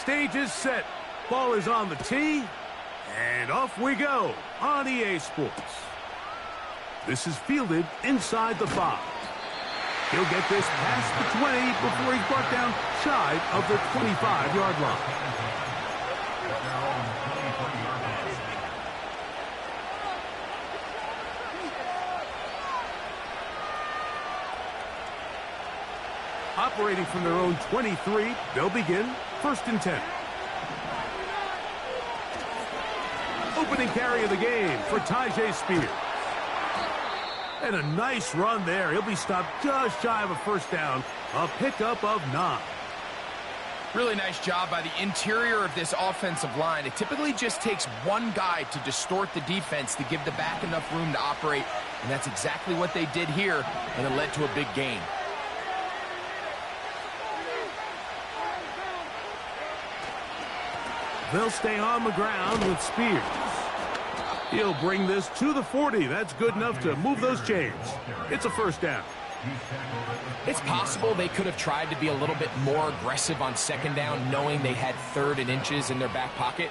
Stage is set. Ball is on the tee. And off we go on EA Sports. This is fielded inside the 5. He'll get this past the 20 before he's brought down shy of the 25-yard line. Operating from their own 23, they'll begin 1st and 10. Opening carry of the game for Tyjae Spears. And a nice run there. He'll be stopped just shy of a 1st down. A pickup of 9. Really nice job by the interior of this offensive line. It typically just takes one guy to distort the defense to give the back enough room to operate. And that's exactly what they did here, and it led to a big gain. They'll stay on the ground with Spears. He'll bring this to the 40. That's good enough to move those chains. It's a 1st down. It's possible they could have tried to be a little bit more aggressive on 2nd down, knowing they had 3rd and inches in their back pocket.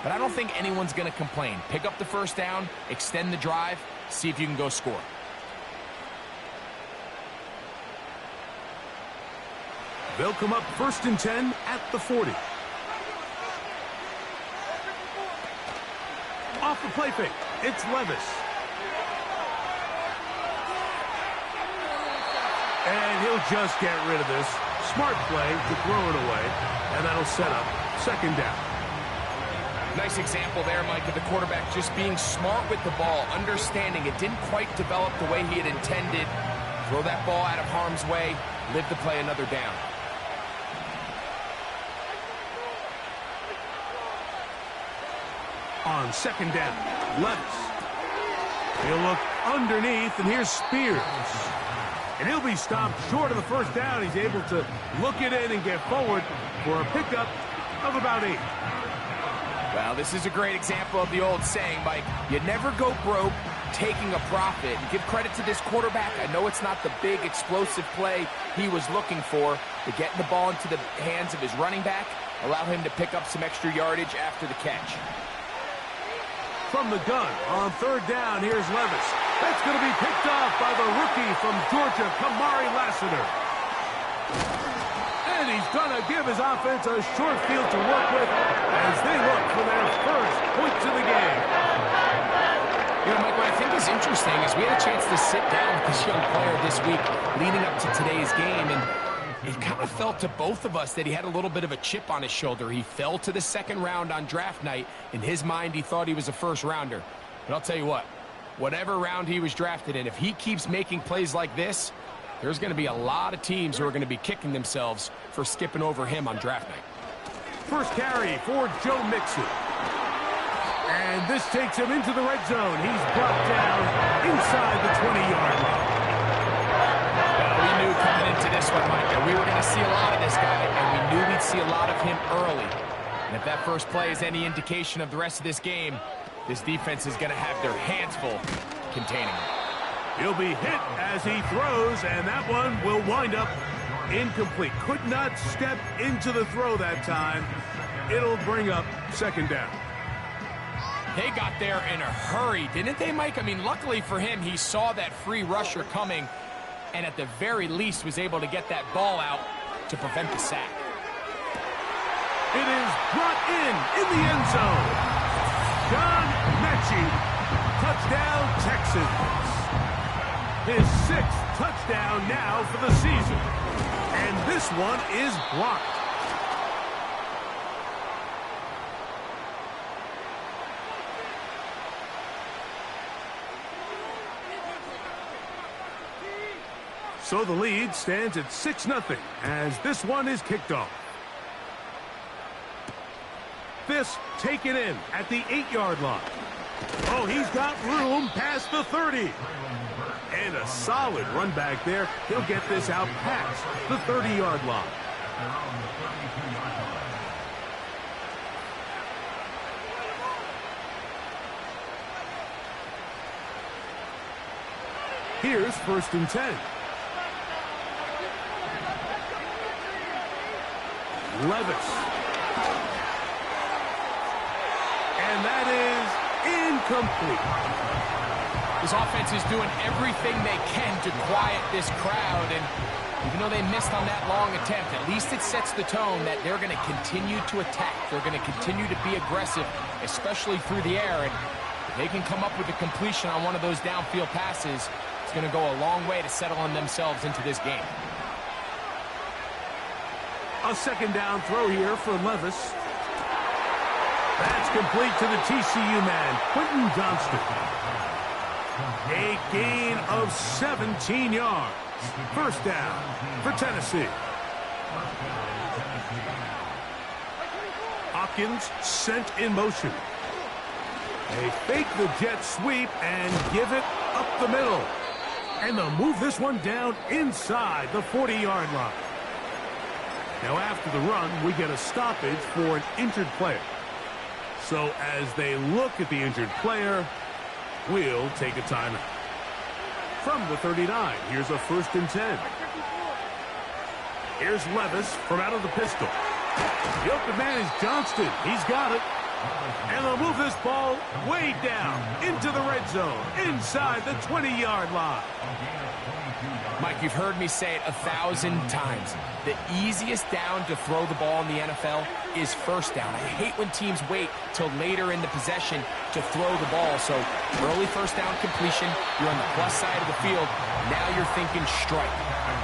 But I don't think anyone's going to complain. Pick up the 1st down, extend the drive, see if you can go score. They'll come up 1st and 10 at the 40. Off the play fake, it's Levis. And he'll just get rid of this. Smart play to throw it away, and that'll set up 2nd down. Nice example there, Mike, of the quarterback just being smart with the ball, understanding it didn't quite develop the way he had intended. Throw that ball out of harm's way, live to play another down. On 2nd down, Levis. He'll look underneath, and here's Spears. And he'll be stopped short of the 1st down. He's able to look it in and get forward for a pickup of about 8. Well, this is a great example of the old saying, Mike. You never go broke taking a profit. And give credit to this quarterback. I know it's not the big, explosive play he was looking for, but getting the ball into the hands of his running back, allow him to pick up some extra yardage after the catch. From the gun on 3rd down, here's Levis. That's going to be picked off by the rookie from Georgia, Kamari Lassiter. And he's going to give his offense a short field to work with as they look for their 1st points of the game. You know, Mike, what I think is interesting is we had a chance to sit down with this young player this week leading up to today's game, and it kind of felt to both of us that he had a little bit of a chip on his shoulder. He fell to the 2nd round on draft night. In his mind, he thought he was a 1st rounder. But I'll tell you what, whatever round he was drafted in, if he keeps making plays like this, there's going to be a lot of teams who are going to be kicking themselves for skipping over him on draft night. 1st carry for Joe Mixon. And this takes him into the red zone. He's brought down inside the 20-yard line. We knew coming into this one, Mike, that we were going to see a lot of this guy, and we knew we'd see a lot of him early. And if that 1st play is any indication of the rest of this game, this defense is going to have their hands full containing him. He'll be hit as he throws, and that one will wind up incomplete. Could not step into the throw that time. It'll bring up 2nd down. They got there in a hurry, didn't they, Mike? I mean, luckily for him, he saw that free rusher coming, and at the very least was able to get that ball out to prevent the sack. It is brought in the end zone. John Mechie, touchdown Texans. His 6th touchdown now for the season. And this one is blocked. So the lead stands at 6-0 as this one is kicked off. This taken in at the 8-yard line. Oh, he's got room past the 30. And a solid run back there. He'll get this out past the 30-yard line. Here's 1st and 10. Levis And that is incomplete. This offense is doing everything they can to quiet this crowd, and even though they missed on that long attempt, at least it sets the tone that they're going to continue to attack. They're going to continue to be aggressive, especially through the air, and if they can come up with a completion on one of those downfield passes, it's going to go a long way to settling themselves into this game. A second down throw here for Levis. That's complete to the TCU man, Quentin Johnston. A gain of 17 yards. First down for Tennessee. Hopkins sent in motion. They fake the jet sweep and give it up the middle. And they'll move this one down inside the 40-yard line. Now after the run, we get a stoppage for an injured player. So as they look at the injured player, we'll take a timeout. From the 39, here's a 1st and 10. Here's Levis from out of the pistol. The open man is Johnston. He's got it. And they'll move this ball way down into the red zone, inside the 20-yard line. Mike, you've heard me say it 1,000 times. The easiest down to throw the ball in the NFL is first down. I hate when teams wait till later in the possession to throw the ball. So early first down completion, you're on the plus side of the field. Now you're thinking strike,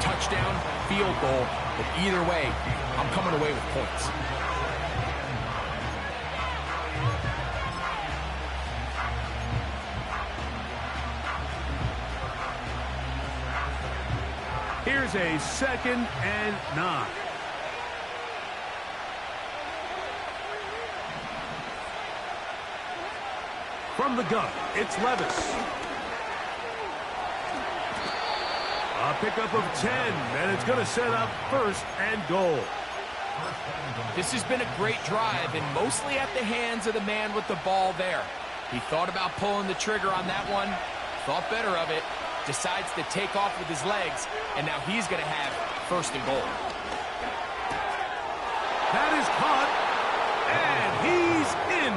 touchdown, field goal. But either way, I'm coming away with points. Here's a 2nd and 9. From the gun, it's Levis. A pickup of 10, and it's going to set up 1st and goal. This has been a great drive, and mostly at the hands of the man with the ball there. He thought about pulling the trigger on that one, thought better of it, decides to take off with his legs, and now he's going to have 1st and goal. That is caught, and he's in.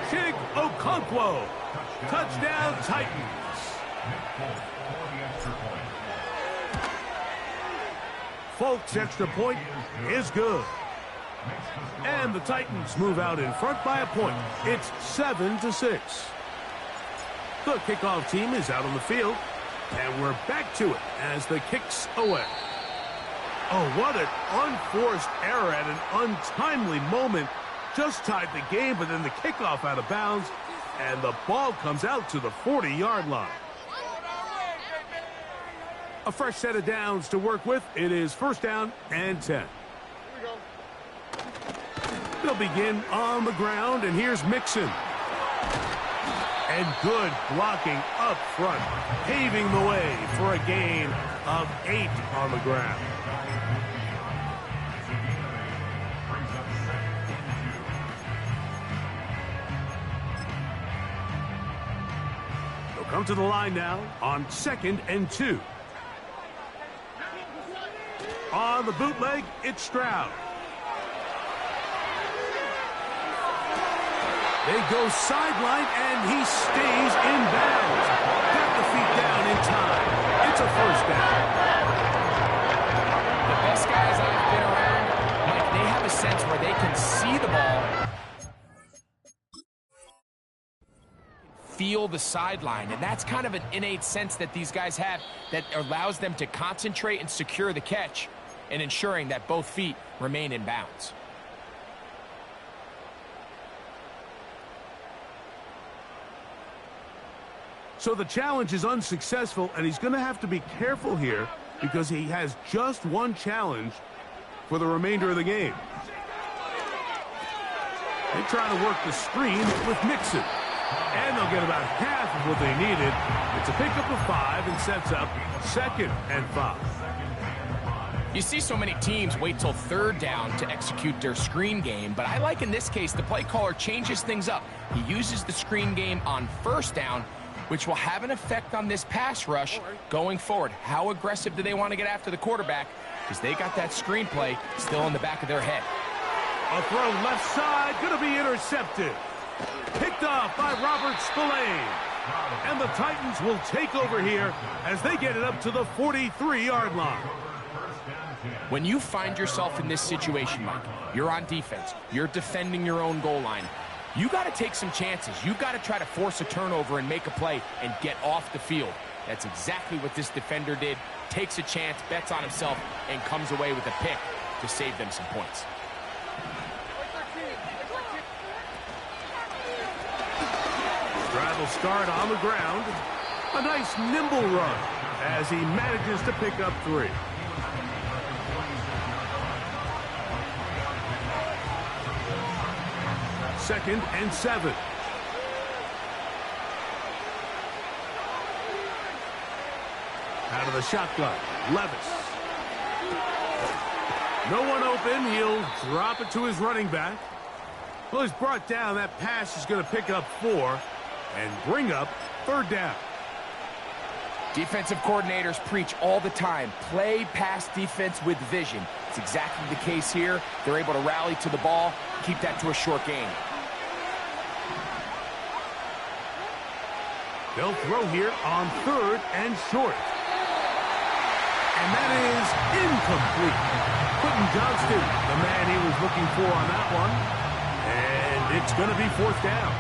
Chig Okonkwo, touchdown Titans. Folks' extra point is good. And the Titans move out in front by a point. It's 7-6. The kickoff team is out on the field, and we're back to it as the kick's away. Oh, what an unforced error at an untimely moment. Just tied the game, but then the kickoff out of bounds, and the ball comes out to the 40-yard line. A fresh set of downs to work with. It is 1st down and 10. They'll begin on the ground, and here's Mixon. And good blocking up front, paving the way for a gain of 8 on the ground. They'll come to the line now on 2nd and 2. On the bootleg, it's Stroud. They go sideline, and he stays in bounds. Got the feet down in time. It's a 1st down. The best guys I've been around, Mike, they have a sense where they can see the ball, feel the sideline, and that's kind of an innate sense that these guys have that allows them to concentrate and secure the catch and ensuring that both feet remain in bounds. So the challenge is unsuccessful, and he's going to have to be careful here because he has just one challenge for the remainder of the game. They try to work the screen with Mixon, and they'll get about half of what they needed. It's a pickup of 5 and sets up 2nd and 5. You see so many teams wait till 3rd down to execute their screen game, but I like in this case the play caller changes things up. He uses the screen game on 1st down, which will have an effect on this pass rush going forward. How aggressive do they want to get after the quarterback? Because they got that screenplay still in the back of their head. A throw left side, going to be intercepted. Picked off by Robert Spillane. And the Titans will take over here as they get it up to the 43-yard line. When you find yourself in this situation, Mike, you're on defense, you're defending your own goal line, you got to take some chances. You got to try to force a turnover and make a play and get off the field. That's exactly what this defender did. Takes a chance, bets on himself, and comes away with a pick to save them some points. Drive will start on the ground. A nice nimble run as he manages to pick up 3. Second and 7. Out of the shotgun, Levis. No one open. He'll drop it to his running back. Well, he's brought down. That pass is going to pick up 4 and bring up 3rd down. Defensive coordinators preach all the time, play pass defense with vision. It's exactly the case here. They're able to rally to the ball, keep that to a short gain. They'll throw here on 3rd and short. And that is incomplete. Quentin Johnston, the man he was looking for on that one. And it's going to be 4th down.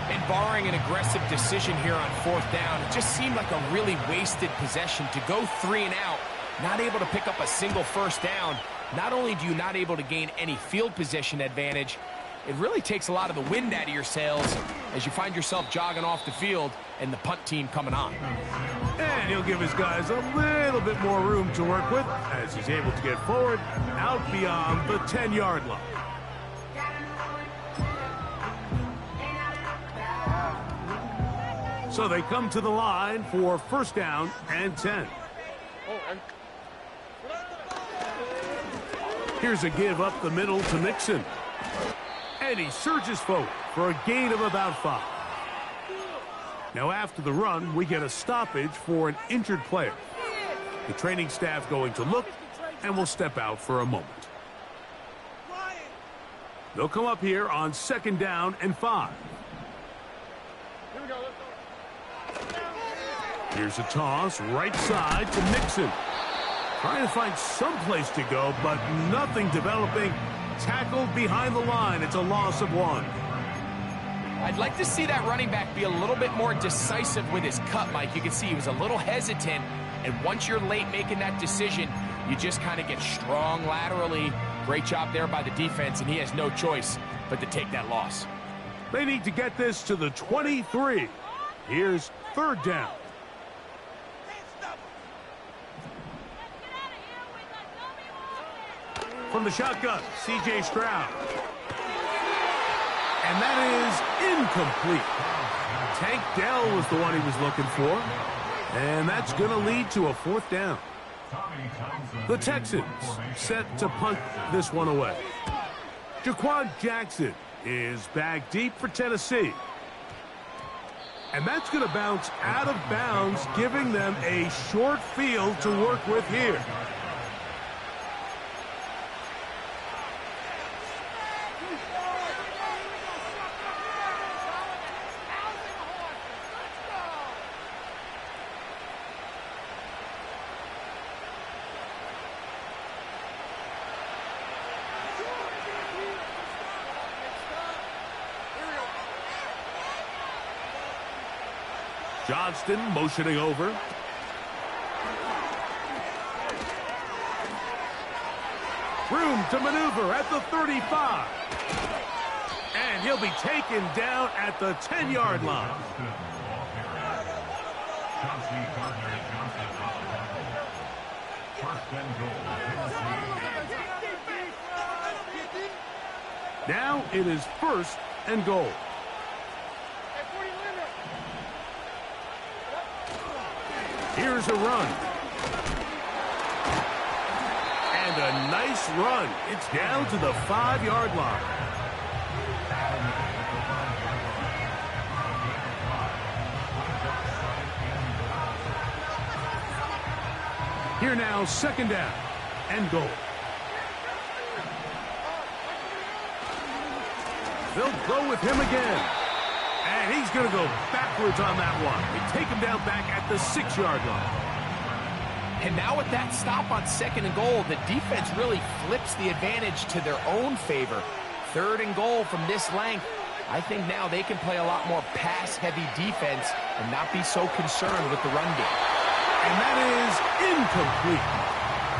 And barring an aggressive decision here on 4th down, it just seemed like a really wasted possession to go 3 and out, not able to pick up a single 1st down. Not only do you not able to gain any field position advantage, it really takes a lot of the wind out of your sails as you find yourself jogging off the field and the punt team coming on. And he'll give his guys a little bit more room to work with as he's able to get forward out beyond the 10-yard line. So they come to the line for 1st down and 10. Here's a give up the middle to Mixon. And he surges forward for a gain of about 5. Now after the run, we get a stoppage for an injured player. The training staff going to look and will step out for a moment. They'll come up here on 2nd down and 5. Here's a toss right side to Mixon. Trying to find some place to go, but nothing developing. Tackled behind the line. It's a loss of 1. I'd like to see that running back be a little bit more decisive with his cut, Mike. You can see he was a little hesitant, and once you're late making that decision, you just kind of get strong laterally. Great job there by the defense, and he has no choice but to take that loss. They need to get this to the 23. Here's 3rd down. From the shotgun, C.J. Stroud. And that is incomplete. Tank Dell was the one he was looking for. And that's going to lead to a 4th down. The Texans set to punt this one away. Jaquan Jackson is back deep for Tennessee. And that's going to bounce out of bounds, giving them a short field to work with here. Johnston motioning over. Room to maneuver at the 35. And he'll be taken down at the 10-yard line. Now it is 1st and goal. Here's a run. And a nice run. It's down to the 5-yard line. Here now, 2nd down and goal. They'll go with him again. And he's going to go backwards on that one. They take him down back at the 6-yard line. And now with that stop on 2nd and goal, the defense really flips the advantage to their own favor. 3rd and goal from this length. I think now they can play a lot more pass-heavy defense and not be so concerned with the run game. And that is incomplete.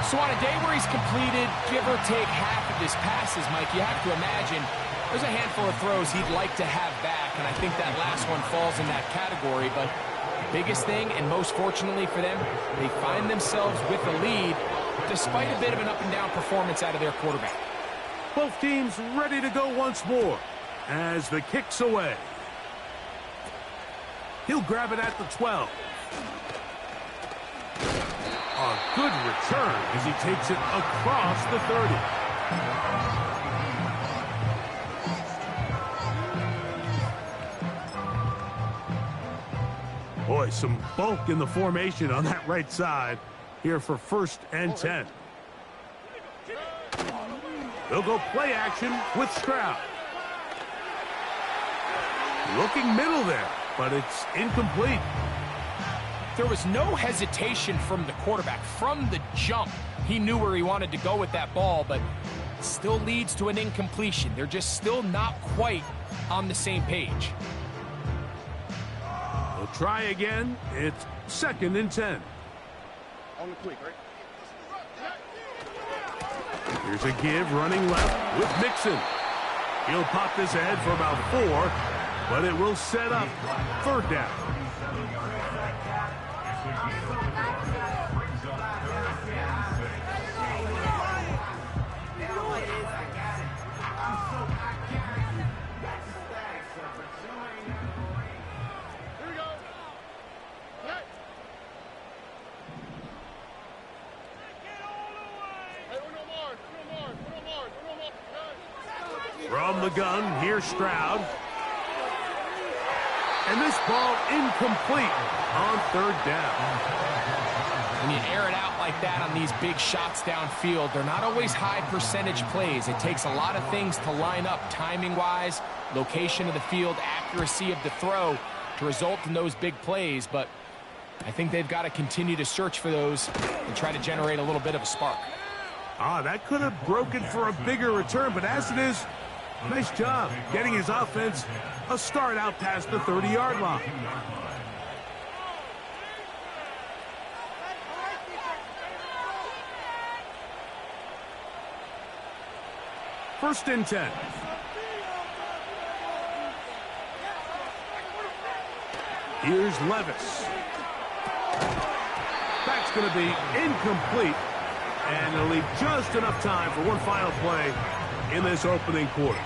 So on a day where he's completed, give or take half of his passes, Mike, you have to imagine there's a handful of throws he'd like to have back, and I think that last one falls in that category. But the biggest thing, and most fortunately for them, they find themselves with a lead despite a bit of an up-and-down performance out of their quarterback. Both teams ready to go once more as the kick's away. He'll grab it at the 12. A good return as he takes it across the 30. Boy, some bulk in the formation on that right side here for 1st and 10. They'll go play action with Stroud. Looking middle there, but it's incomplete. There was no hesitation from the quarterback. From the jump, he knew where he wanted to go with that ball, but it still leads to an incompletion. They're just still not quite on the same page. They'll try again. It's 2nd and 10. On the quick, right? Here's a give running left with Mixon. He'll pop this ahead for about 4, but it will set up 3rd down. From the gun, here's Stroud. And this ball incomplete on 3rd down. When you air it out like that on these big shots downfield, they're not always high percentage plays. It takes a lot of things to line up timing-wise, location of the field, accuracy of the throw to result in those big plays. But I think they've got to continue to search for those and try to generate a little bit of a spark. That could have broken for a bigger return, but as it is, nice job getting his offense a start out past the 30-yard line. First and 10. Here's Levis. That's going to be incomplete, and it'll leave just enough time for one final play in this opening quarter.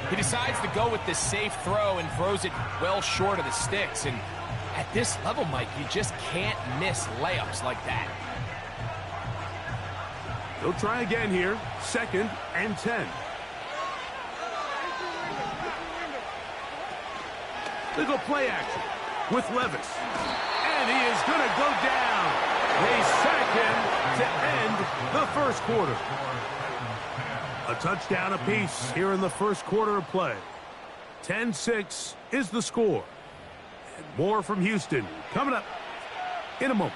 He decides to go with this safe throw and throws it well short of the sticks. And at this level, Mike, you just can't miss layups like that. They'll try again here. 2nd and 10. They go play action with Levis. And he is going to go down. They sack him to end the 1st quarter. A touchdown apiece here in the 1st quarter of play. 10-6 is the score. And more from Houston coming up in a moment.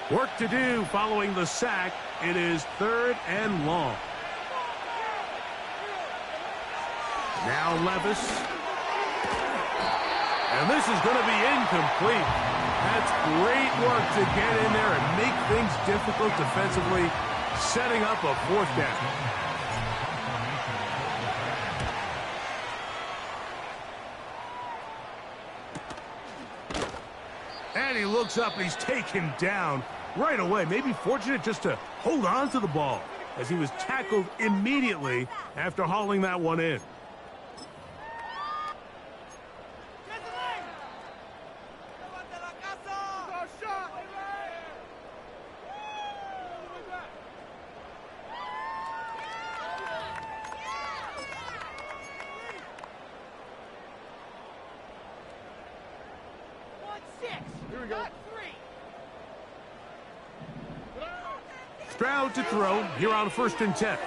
Work to do following the sack. It is 3rd and long. Now Levis. And this is going to be incomplete. That's great work to get in there and make things difficult defensively, setting up a 4th down. And he looks up and he's taken down right away. Maybe fortunate just to hold on to the ball as he was tackled immediately after hauling that one in. Stroud to throw here on 1st and 10.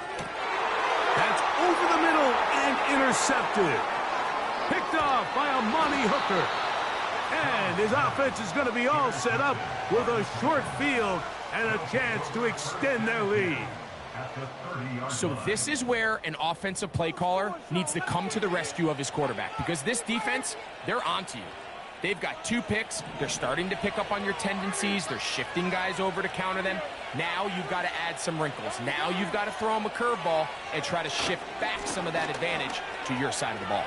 That's over the middle and intercepted. Picked off by Amani Hooker. And his offense is going to be all set up with a short field and a chance to extend their lead. So this is where an offensive play caller needs to come to the rescue of his quarterback, because this defense, they're onto you. They've got 2 picks. They're starting to pick up on your tendencies. They're shifting guys over to counter them. Now you've got to add some wrinkles. Now you've got to throw them a curveball and try to shift back some of that advantage to your side of the ball.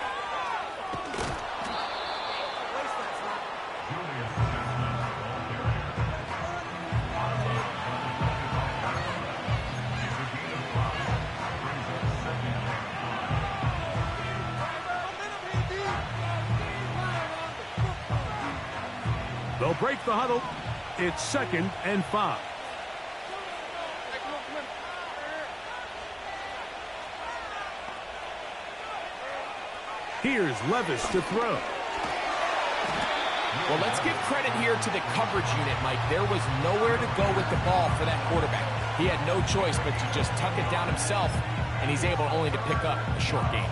They'll break the huddle. It's 2nd and 5. Here's Levis to throw. Well, let's give credit here to the coverage unit, Mike. There was nowhere to go with the ball for that quarterback. He had no choice but to just tuck it down himself, and he's able only to pick up a short gain.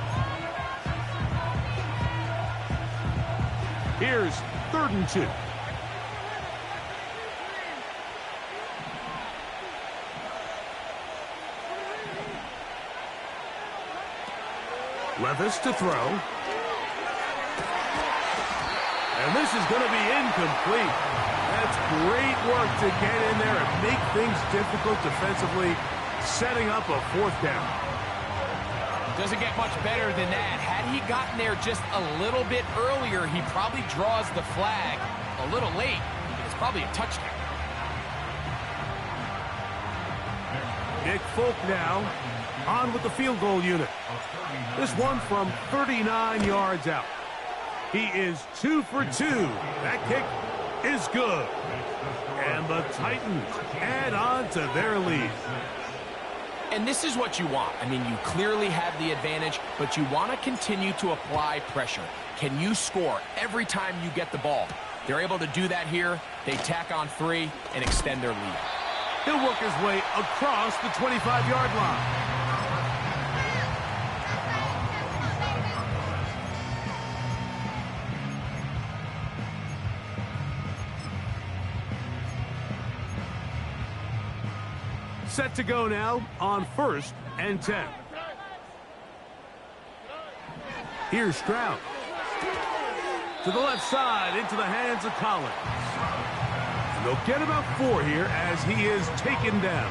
Here's 3rd and 2. Levis to throw. And this is going to be incomplete. That's great work to get in there and make things difficult defensively, setting up a 4th down. Doesn't get much better than that. Had he gotten there just a little bit earlier, he probably draws the flag a little late. It's probably a touchdown. Nick Folk now on with the field goal unit. This one from 39 yards out. He is 2 for 2. That kick is good. And the Titans add on to their lead. And this is what you want. I mean, you clearly have the advantage, but you want to continue to apply pressure. Can you score every time you get the ball? They're able to do that here. They tack on 3 and extend their lead. He'll work his way across the 25-yard line. Set to go now on 1st and 10. Here's Stroud. To the left side, into the hands of Collins. And they'll get about 4 here as he is taken down.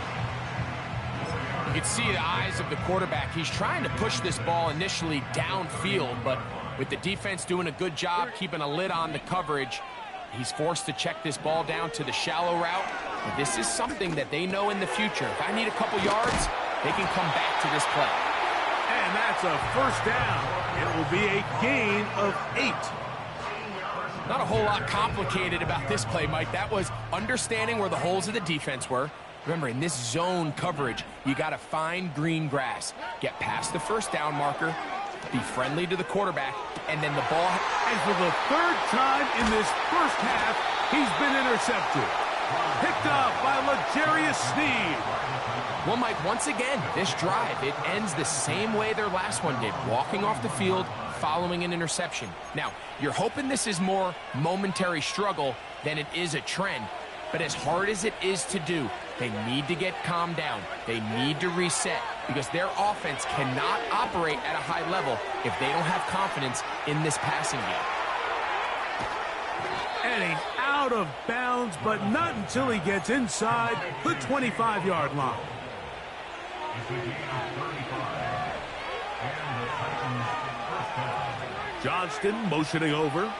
You can see the eyes of the quarterback. He's trying to push this ball initially downfield, but with the defense doing a good job keeping a lid on the coverage, he's forced to check this ball down to the shallow route. But this is something that they know in the future. If I need a couple yards, they can come back to this play. And that's a 1st down. It will be a gain of 8. Not a whole lot complicated about this play, Mike. That was understanding where the holes of the defense were. Remember, in this zone coverage, you got to find green grass. Get past the 1st down marker, be friendly to the quarterback, and then the ball. And for the 3rd time in this 1st half, he's been intercepted. Picked off by L'Jarius Sneed. Well, Mike, once again, this drive, it ends the same way their last one did, walking off the field, following an interception. Now, you're hoping this is more momentary struggle than it is a trend, but as hard as it is to do, they need to get calmed down. They need to reset, because their offense cannot operate at a high level if they don't have confidence in this passing game. And he's out of bounds, but not until he gets inside the 25-yard line. Johnston motioning over.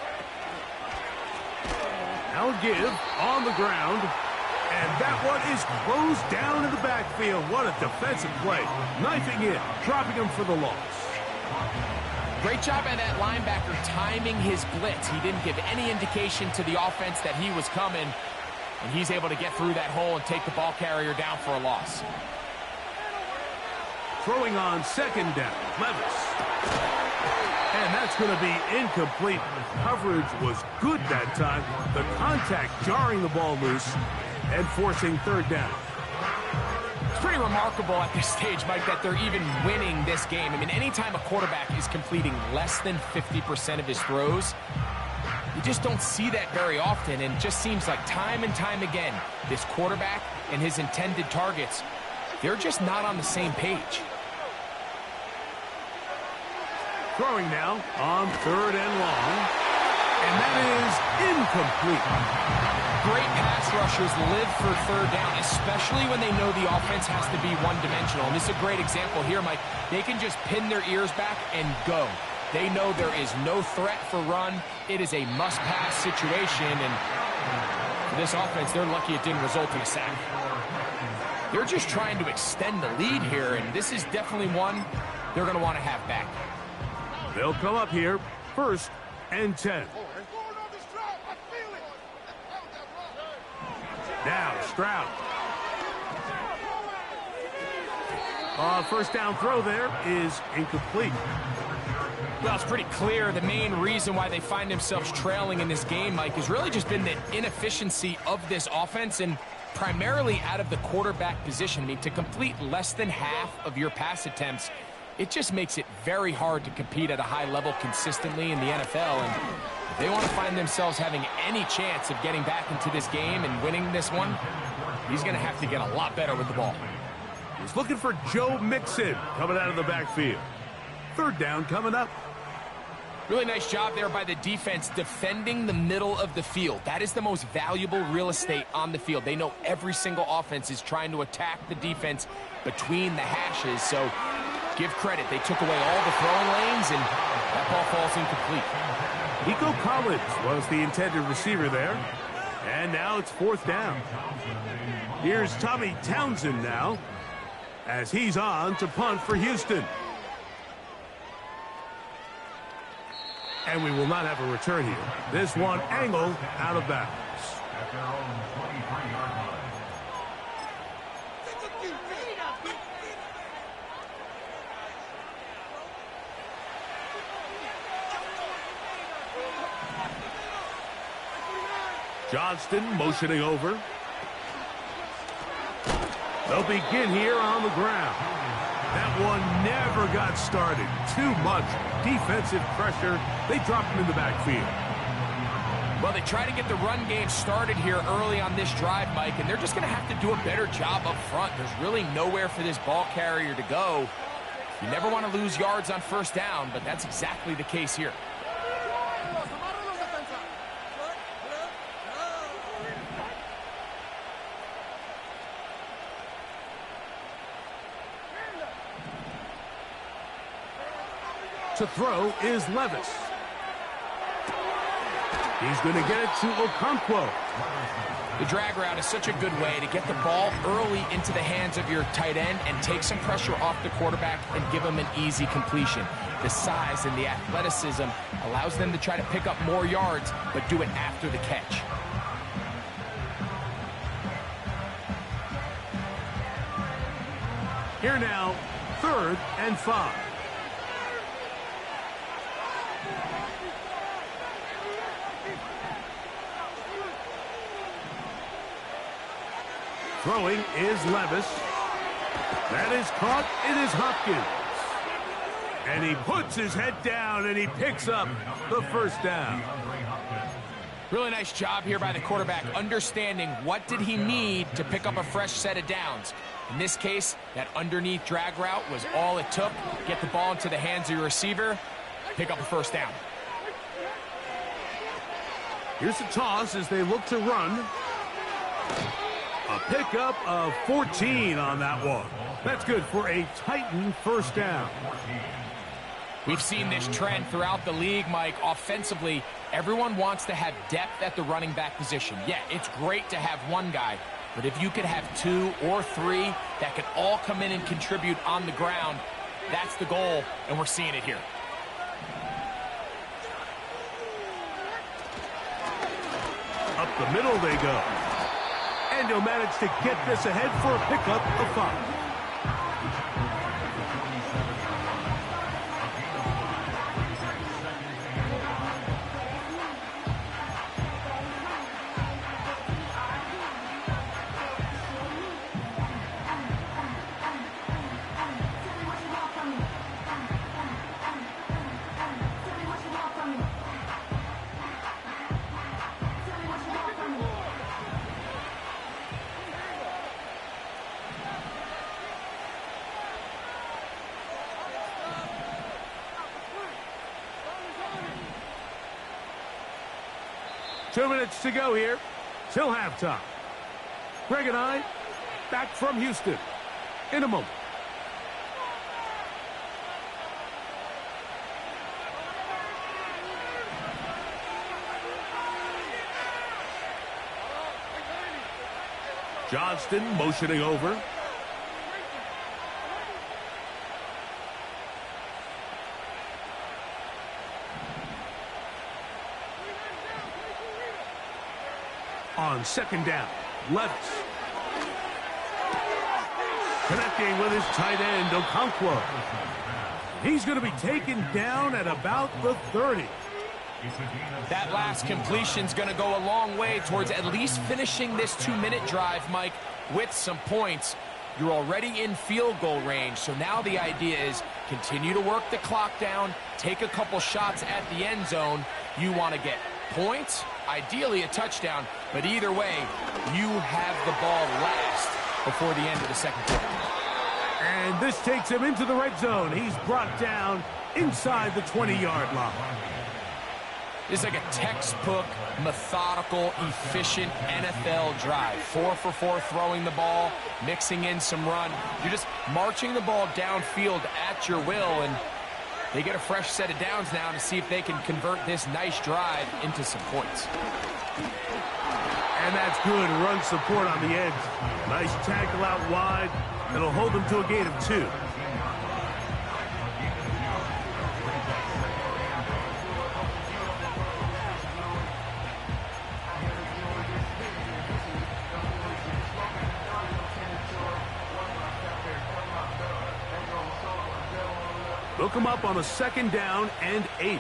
Now give on the ground. And that one is closed down in the backfield. What a defensive play. Knifing in, dropping him for the loss. Great job by that linebacker timing his blitz. He didn't give any indication to the offense that he was coming, and he's able to get through that hole and take the ball carrier down for a loss. Throwing on 2nd down, Levis. And that's going to be incomplete. Coverage was good that time. The contact jarring the ball loose and forcing 3rd down. pretty remarkable at this stage, Mike, that they're even winning this game. I mean, anytime a quarterback is completing less than 50% of his throws, you just don't see that very often, and it just seems like time and time again, this quarterback and his intended targets, they're just not on the same page. Throwing now on 3rd and long, and that is incomplete. Great pass rushers live for 3rd down, especially when they know the offense has to be one-dimensional. And this is a great example here, Mike. They can just pin their ears back and go. They know there is no threat for run. It is a must-pass situation, and for this offense, they're lucky it didn't result in a sack. They're just trying to extend the lead here, and this is definitely one they're going to want to have back. They'll come up here, 1st and 10. Now, Stroud. First down throw there is incomplete. Well, it's pretty clear the main reason why they find themselves trailing in this game, Mike, has really just been the inefficiency of this offense and primarily out of the quarterback position. I mean, to complete less than half of your pass attempts, it just makes it very hard to compete at a high level consistently in the NFL. And if they want to find themselves having any chance of getting back into this game and winning this one, he's going to have to get a lot better with the ball. He's looking for Joe Mixon coming out of the backfield. 3rd down coming up. Really nice job there by the defense defending the middle of the field. That is the most valuable real estate on the field. They know every single offense is trying to attack the defense between the hashes. So give credit. They took away all the throwing lanes, and that ball falls incomplete. Nico Collins was the intended receiver there. And now it's 4th down. Here's Tommy Townsend now, as he's on to punt for Houston. And we will not have a return here. This one angled out of bounds. Johnston motioning over. They'll begin here on the ground. That one never got started. Too much defensive pressure. They dropped him in the backfield. Well, they try to get the run game started here early on this drive, Mike, and they're just going to have to do a better job up front. There's really nowhere for this ball carrier to go. You never want to lose yards on 1st down, but that's exactly the case here. To throw is Levis. He's going to get it to Okonkwo. The drag route is such a good way to get the ball early into the hands of your tight end and take some pressure off the quarterback and give him an easy completion. The size and the athleticism allows them to try to pick up more yards, but do it after the catch. Here now, 3rd and 5. Throwing is Levis. That is caught. It is Hopkins. And he puts his head down and he picks up the 1st down. Really nice job here by the quarterback, understanding what did he need to pick up a fresh set of downs. In this case, that underneath drag route was all it took. Get the ball into the hands of your receiver, pick up a 1st down. Here's a toss as they look to run. A pickup of 14 on that one. That's good for a Titan 1st down. We've seen this trend throughout the league, Mike. Offensively, everyone wants to have depth at the running back position. Yeah, it's great to have one guy, but if you could have 2 or 3 that could all come in and contribute on the ground, that's the goal, and we're seeing it here. Up the middle they go. And he'll manage to get this ahead for a pickup of 5. 2 minutes to go here till halftime. Greg and I back from Houston in a moment. Johnston motioning over. On second down, Levis. Connecting with his tight end, Okonkwo. He's going to be taken down at about the 30. That last completion's going to go a long way towards at least finishing this 2-minute drive, Mike, with some points. You're already in field goal range, so now the idea is continue to work the clock down, take a couple shots at the end zone. You want to get points, ideally a touchdown, but either way, you have the ball last before the end of the second quarter. And this takes him into the red zone. He's brought down inside the 20-yard line. This is like a textbook, methodical, efficient NFL drive. 4 for 4 throwing the ball, mixing in some run. You're just marching the ball downfield at your will, and they get a fresh set of downs now to see if they can convert this nice drive into some points. And that's good run support on the edge. Nice tackle out wide. It'll hold them to a gain of 2. Look him up on a second down and 8.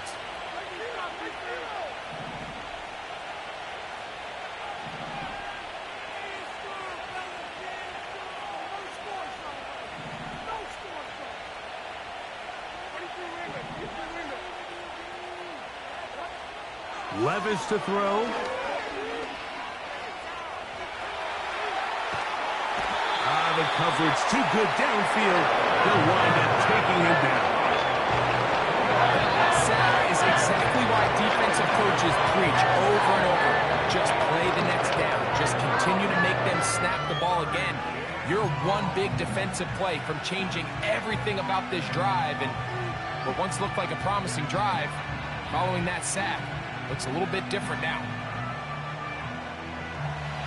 Levis to throw. The coverage too good downfield. They'll wind up taking him down. That sack is exactly why defensive coaches preach over and over. Just play the next down. Just continue to make them snap the ball again. You're one big defensive play from changing everything about this drive. And what once looked like a promising drive, following that sack, looks a little bit different now.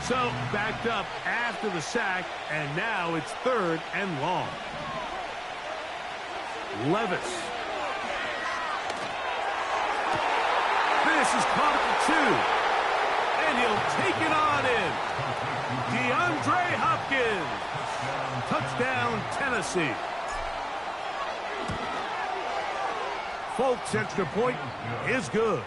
So, backed up after the sack, and now it's 3rd and long. Levis. This is caught at the 2. And he'll take it on in. DeAndre Hopkins. Touchdown, Tennessee. Folks' extra point is good.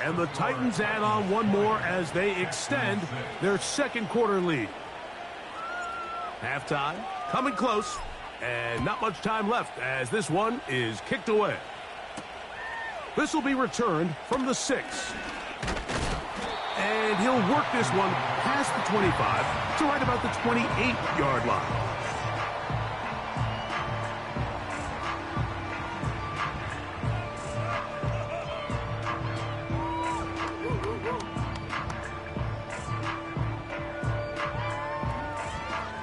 And the Titans add on one more as they extend their second quarter lead. Halftime coming close, and not much time left as this one is kicked away. This will be returned from the 6. And he'll work this one past the 25 to right about the 28-yard line.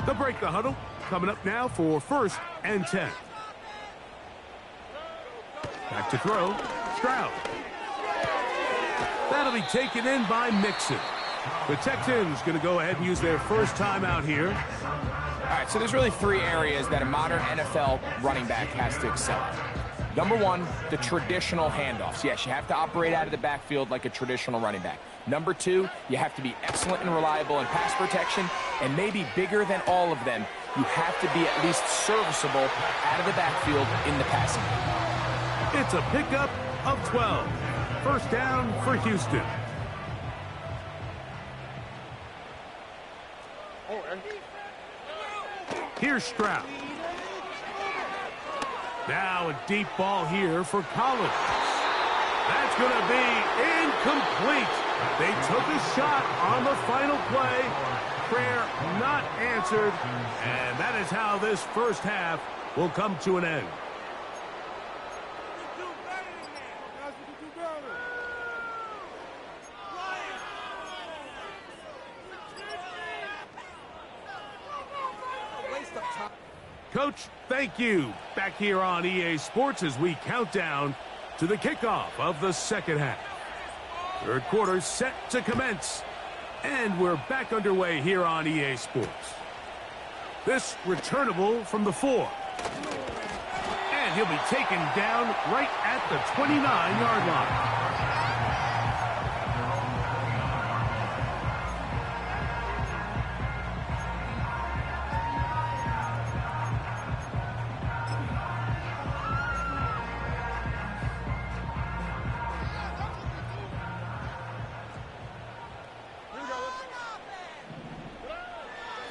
They'll break the huddle. Coming up now for 1st and 10. Back to throw. Stroud. That'll be taken in by Mixon. The Texans going to go ahead and use their first timeout here. All right, so there's really 3 areas that a modern NFL running back has to excel at. Number 1, the traditional handoffs. Yes, you have to operate out of the backfield like a traditional running back. Number 2, you have to be excellent and reliable in pass protection, and maybe bigger than all of them, you have to be at least serviceable out of the backfield in the passing game. It's a pickup of 12. First down for Houston. Here's Stroud. Now a deep ball here for Collins. That's going to be incomplete. They took a shot on the final play. Prayer not answered. And that is how this first half will come to an end. Coach, thank you. Back here on EA Sports as we count down to the kickoff of the second half. Third quarter set to commence. And we're back underway here on EA Sports. This returnable from the 4. And he'll be taken down right at the 29-yard line.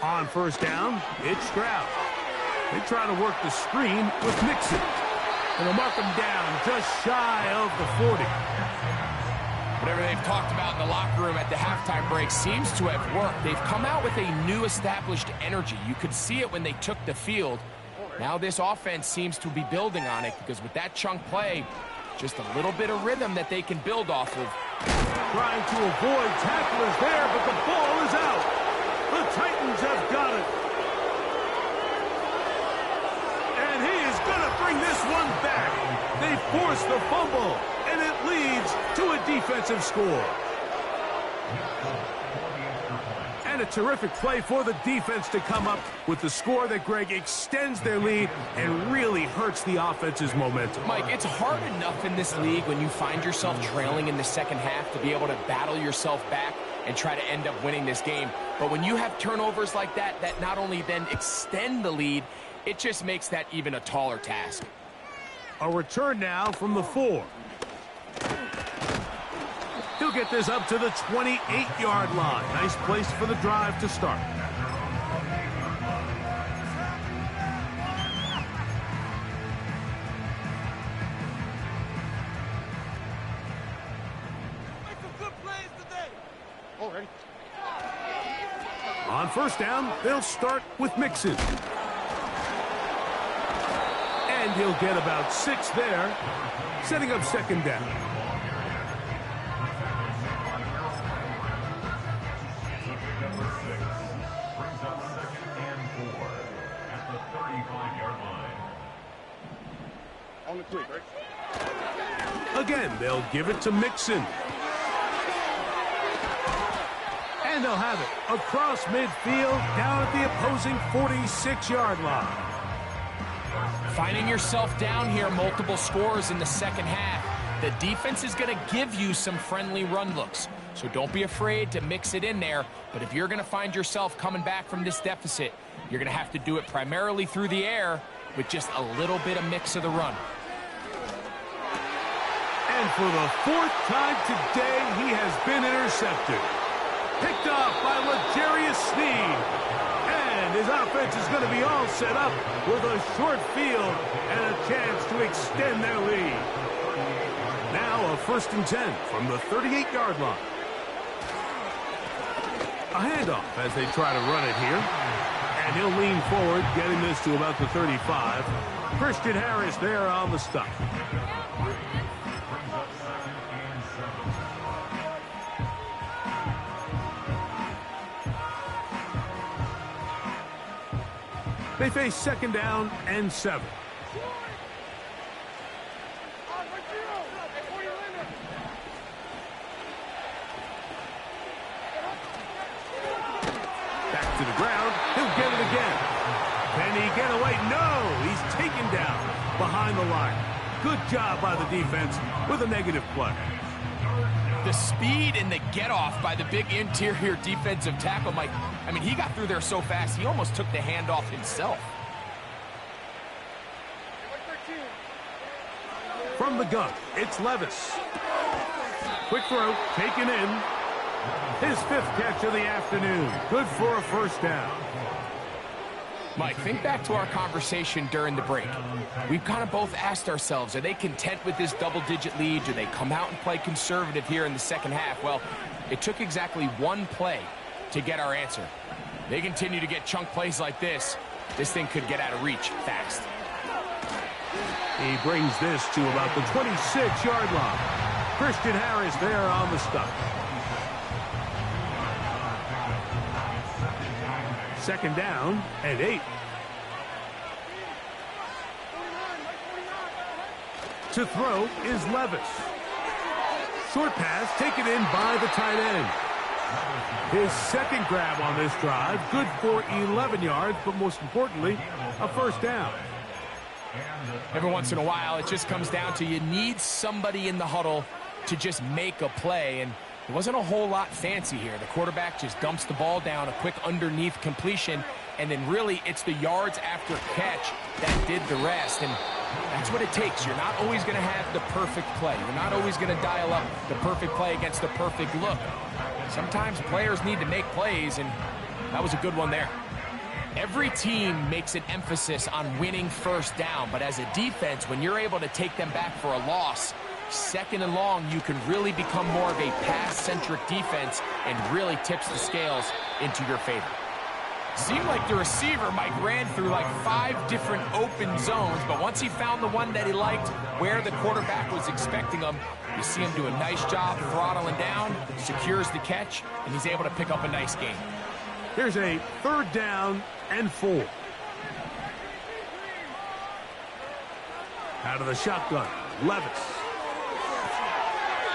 On first down, it's Stroud. They try to work the screen with Mixon. And they'll mark him down just shy of the 40. Whatever they've talked about in the locker room at the halftime break seems to have worked. They've come out with a new established energy. You could see it when they took the field. Now this offense seems to be building on it because with that chunk play, just a little bit of rhythm that they can build off of. Trying to avoid tacklers there, but the ball is out. The Titans have got it. And he is going to bring this one back. They force the fumble, and it leads to a defensive score. And a terrific play for the defense to come up with the score that, Greg, extends their lead and really hurts the offense's momentum. Mike, it's hard enough in this league when you find yourself trailing in the second half to be able to battle yourself back and try to end up winning this game. But when you have turnovers like that, that not only then extend the lead, it just makes that even a taller task. A return now from the 4. He'll get this up to the 28-yard line. Nice place for the drive to start. On first down, they'll start with Mixon. And he'll get about 6 there, setting up second down. Brings up 2nd and 4 at the 35-yard line. On the quick, right? Again, they'll give it to Mixon. And they'll have it across midfield down at the opposing 46-yard line. Finding yourself down here, multiple scores in the second half. The defense is going to give you some friendly run looks. So don't be afraid to mix it in there. But if you're going to find yourself coming back from this deficit, you're going to have to do it primarily through the air with just a little bit of mix of the run. And for the 4th time today, he has been intercepted. Picked off by L'Jarius Sneed. And his offense is going to be all set up with a short field and a chance to extend their lead. Now a 1st and 10 from the 38-yard line. A handoff as they try to run it here. And he'll lean forward, getting this to about the 35. Christian Harris there on the stop. They face 2nd down and 7. Back to the ground. He'll get it again. Can he get away? No! He's taken down behind the line. Good job by the defense with a negative play. The speed and the get-off by the big interior defensive tackle, Mike. I mean, he got through there so fast, he almost took the handoff himself. From the gun, it's Levis. Quick throw, taken in. His 5th catch of the afternoon. Good for a 1st down. Mike, think back to our conversation during the break. We've kind of both asked ourselves, are they content with this double-digit lead? Do they come out and play conservative here in the second half? Well, it took exactly one play to get our answer. They continue to get chunk plays like this. This thing could get out of reach fast. He brings this to about the 26-yard line. Christian Harris there on the stop. 2nd down and 8. To throw is Levis. Short pass taken in by the tight end. His second grab on this drive, good for 11 yards, but most importantly, a first down. Every once in a while, it just comes down to you need somebody in the huddle to just make a play, and it wasn't a whole lot fancy here. The quarterback just dumps the ball down, a quick underneath completion, and then really it's the yards after catch that did the rest, and that's what it takes. You're not always going to have the perfect play. You're not always going to dial up the perfect play against the perfect look. Sometimes players need to make plays, and that was a good one there. Every team makes an emphasis on winning first down, but as a defense, when you're able to take them back for a loss, second and long, you can really become more of a pass-centric defense and really tips the scales into your favor. Seemed like the receiver, Mike, ran through like 5 different open zones, but once he found the one that he liked, where the quarterback was expecting him, you see him do a nice job throttling down, secures the catch, and he's able to pick up a nice gain. Here's a 3rd down and 4. Out of the shotgun, Levis.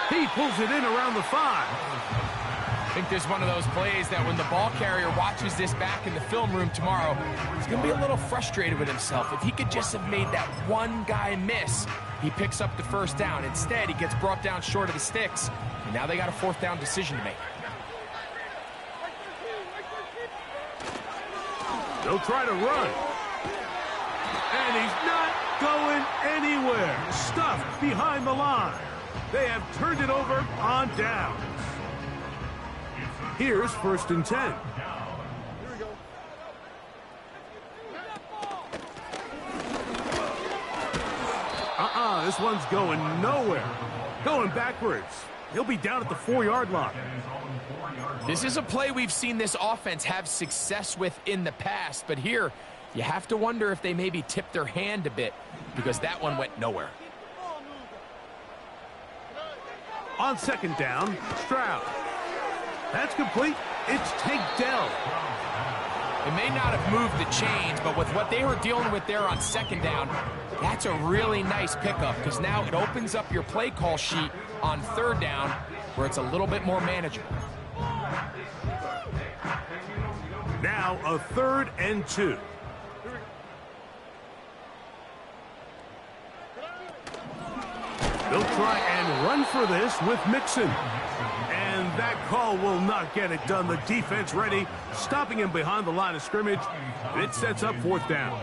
He pulls it in around the 5. I think there's one of those plays that when the ball carrier watches this back in the film room tomorrow, he's going to be a little frustrated with himself. If he could just have made that one guy miss, he picks up the first down. Instead, he gets brought down short of the sticks, and now they got a 4th down decision to make. They'll try to run. And he's not going anywhere. Stuffed behind the line. They have turned it over on downs. Here's 1st and 10. This one's going nowhere. Going backwards. He'll be down at the 4-yard line. This is a play we've seen this offense have success with in the past, but here you have to wonder if they maybe tipped their hand a bit because that one went nowhere. On 2nd down, Stroud. That's complete. It's Tank Dell. It may not have moved the chains, but with what they were dealing with there on 2nd down, that's a really nice pickup because now it opens up your play call sheet on 3rd down where it's a little bit more manageable. Now a 3rd and 2. They'll try and run for this with Mixon. And that call will not get it done. The defense ready, stopping him behind the line of scrimmage. It sets up 4th down.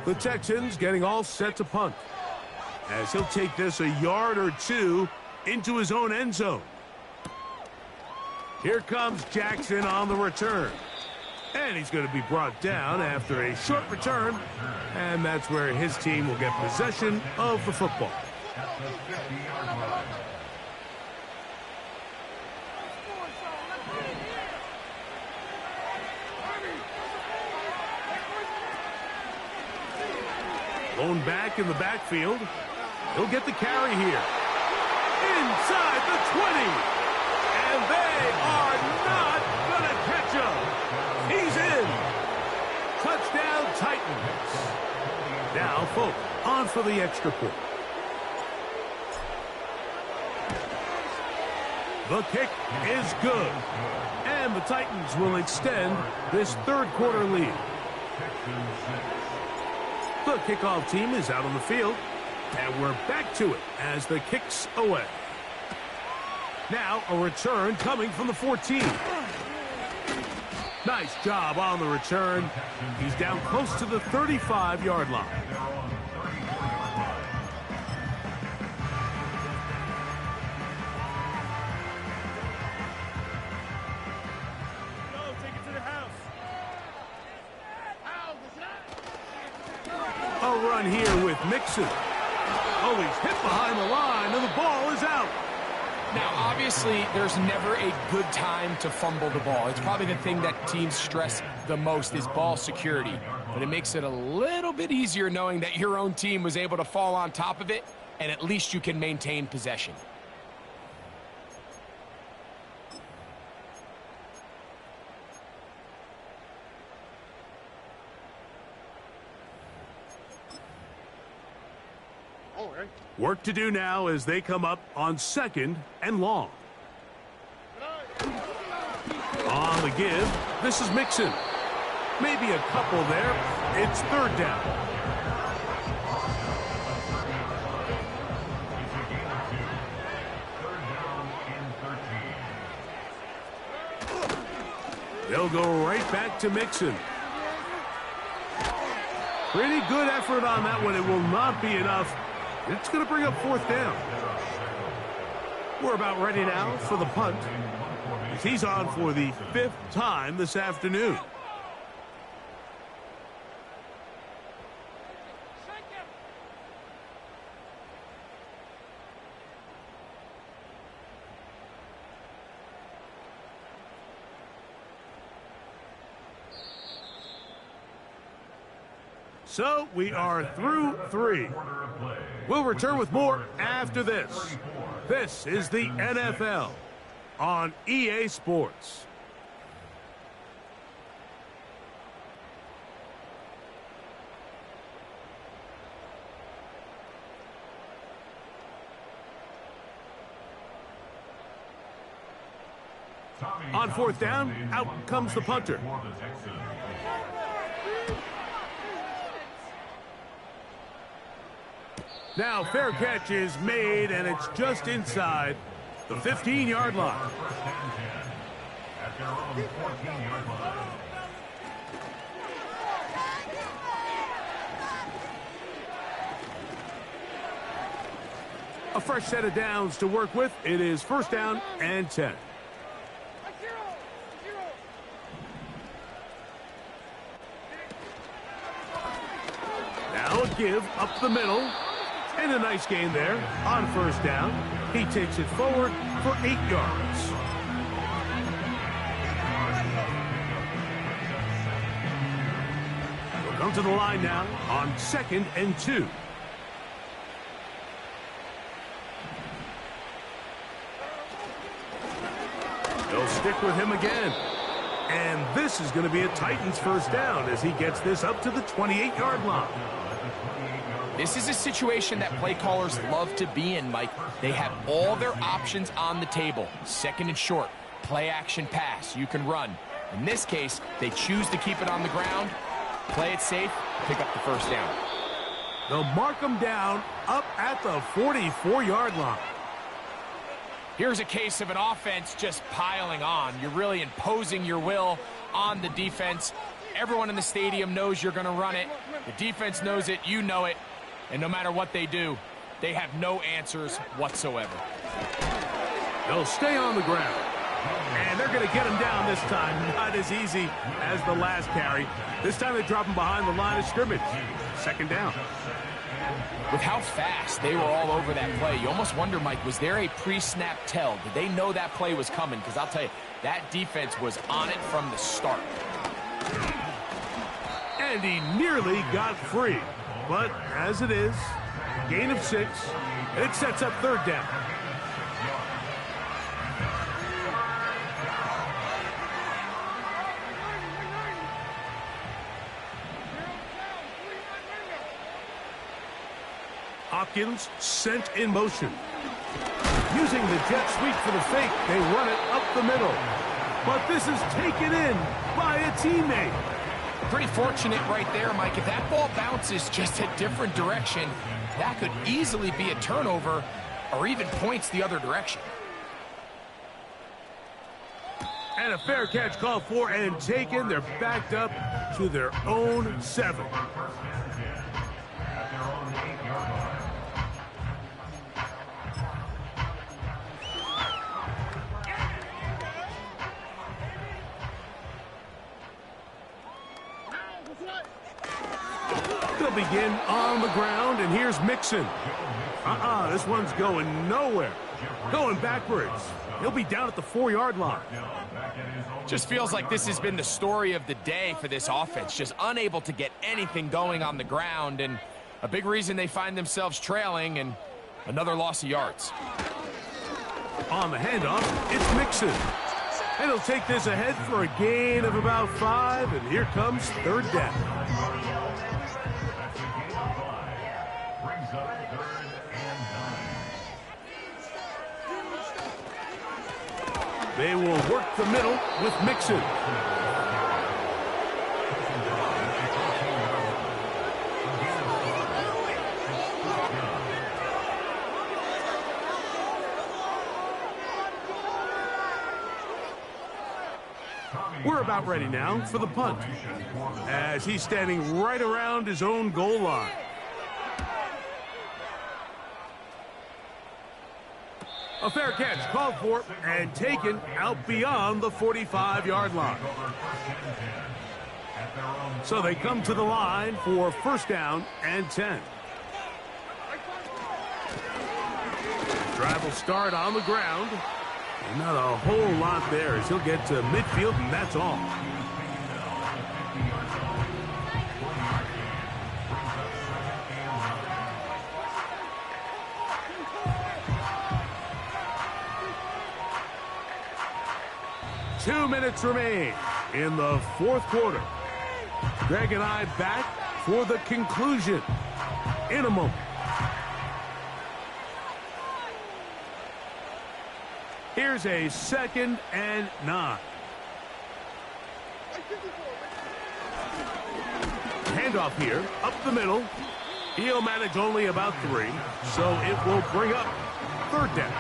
The Texans getting all set to punt, as he'll take this a yard or 2 into his own end zone. Here comes Jackson on the return. And he's going to be brought down after a short return. And that's where his team will get possession of the football. Blown back in the backfield. He'll get the carry here. Inside the 20. And they are not going to catch him. He's in. Touchdown, Titans. Now, Folk on for the extra point. The kick is good. And the Titans will extend this 3rd quarter lead. The kickoff team is out on the field, and we're back to it as the kick's away. Now a return coming from the 14. Nice job on the return. He's down close to the 35-yard line. A run here with Mixon. Oh, he's hit behind the line, and the ball is out. Now, obviously, there's never a good time to fumble the ball. It's probably the thing that teams stress the most is ball security. But it makes it a little bit easier knowing that your own team was able to fall on top of it, and at least you can maintain possession. Work to do now as they come up on 2nd and long. On the give, this is Mixon. Maybe a couple there. It's 3rd down. They'll go right back to Mixon. Pretty good effort on that one. It will not be enough. It's going to bring up 4th down. We're about ready now for the punt, as he's on for the 5th time this afternoon. So we are through 3. We'll return with more after this. This is the NFL on EA Sports. On 4th down, out comes the punter. Now, fair catch is made, and it's just inside the 15-yard line. At their own 14-yard line. A fresh set of downs to work with. It is 1st down and 10. Now a give up the middle. And a nice gain there on 1st down. He takes it forward for 8 yards. We'll come to the line now on 2nd and 2. They'll stick with him again. And this is going to be a Titans 1st down as he gets this up to the 28-yard line. This is a situation that play callers love to be in, Mike. They have all their options on the table. 2nd and short, play action pass, you can run. In this case, they choose to keep it on the ground, play it safe, pick up the 1st down. They'll mark them down up at the 44-yard line. Here's a case of an offense just piling on. You're really imposing your will on the defense. Everyone in the stadium knows you're going to run it. The defense knows it, you know it. And no matter what they do, they have no answers whatsoever. They'll stay on the ground. And they're going to get him down this time. Not as easy as the last carry. This time they drop him behind the line of scrimmage. 2nd down. With how fast they were all over that play, you almost wonder, Mike, was there a pre-snap tell? Did they know that play was coming? Because I'll tell you, that defense was on it from the start. And he nearly got free. But as it is, gain of 6, it sets up 3rd down. Hopkins sent in motion. Using the jet sweep for the fake, they run it up the middle. But this is taken in by a teammate. Pretty fortunate right there, Mike. If that ball bounces just a different direction, that could easily be a turnover or even points the other direction. And a fair catch called for and taken. They're backed up to their own 7. At their own 8-yard line. They'll begin on the ground, and here's Mixon. This one's going nowhere. Going backwards. He'll be down at the 4-yard line. Just feels like this has been the story of the day for this offense. Just unable to get anything going on the ground, and a big reason they find themselves trailing, and another loss of yards. On the handoff, it's Mixon. And he'll take this ahead for a gain of about 5, and here comes 3rd down. brings up 3rd and 9. They will work the middle with Mixon. We're about ready now for the punt, as he's standing right around his own goal line. A fair catch called for and taken out beyond the 45-yard line. So they come to the line for 1st down and 10. Drive will start on the ground. And not a whole lot there as he'll get to midfield, and that's all. Two minutes remain in the 4th quarter. Greg and I back for the conclusion in a moment. Here's a 2nd and 9. Handoff here, up the middle. He'll manage only about 3, so it will bring up 3rd down.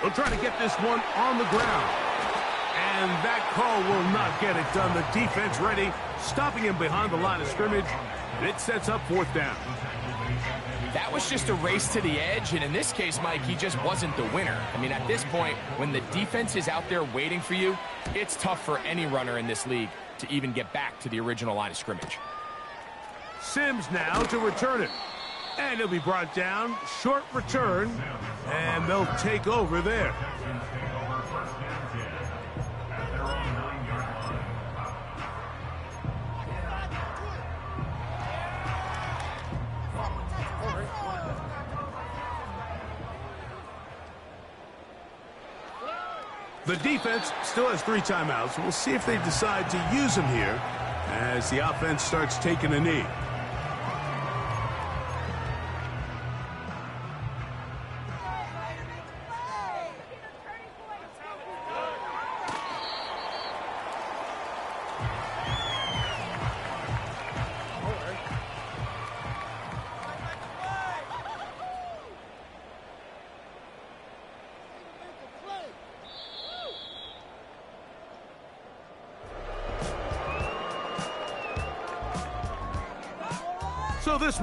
They'll try to get this one on the ground. And that call will not get it done. The defense ready, stopping him behind the line of scrimmage. And it sets up 4th down. That was just a race to the edge, and in this case, Mike, he just wasn't the winner. I mean, at this point, when the defense is out there waiting for you, it's tough for any runner in this league to even get back to the original line of scrimmage. Sims now to return it. And he'll be brought down. Short return. And they'll take over there. The defense still has 3 timeouts. We'll see if they decide to use them here as the offense starts taking a knee. So this one.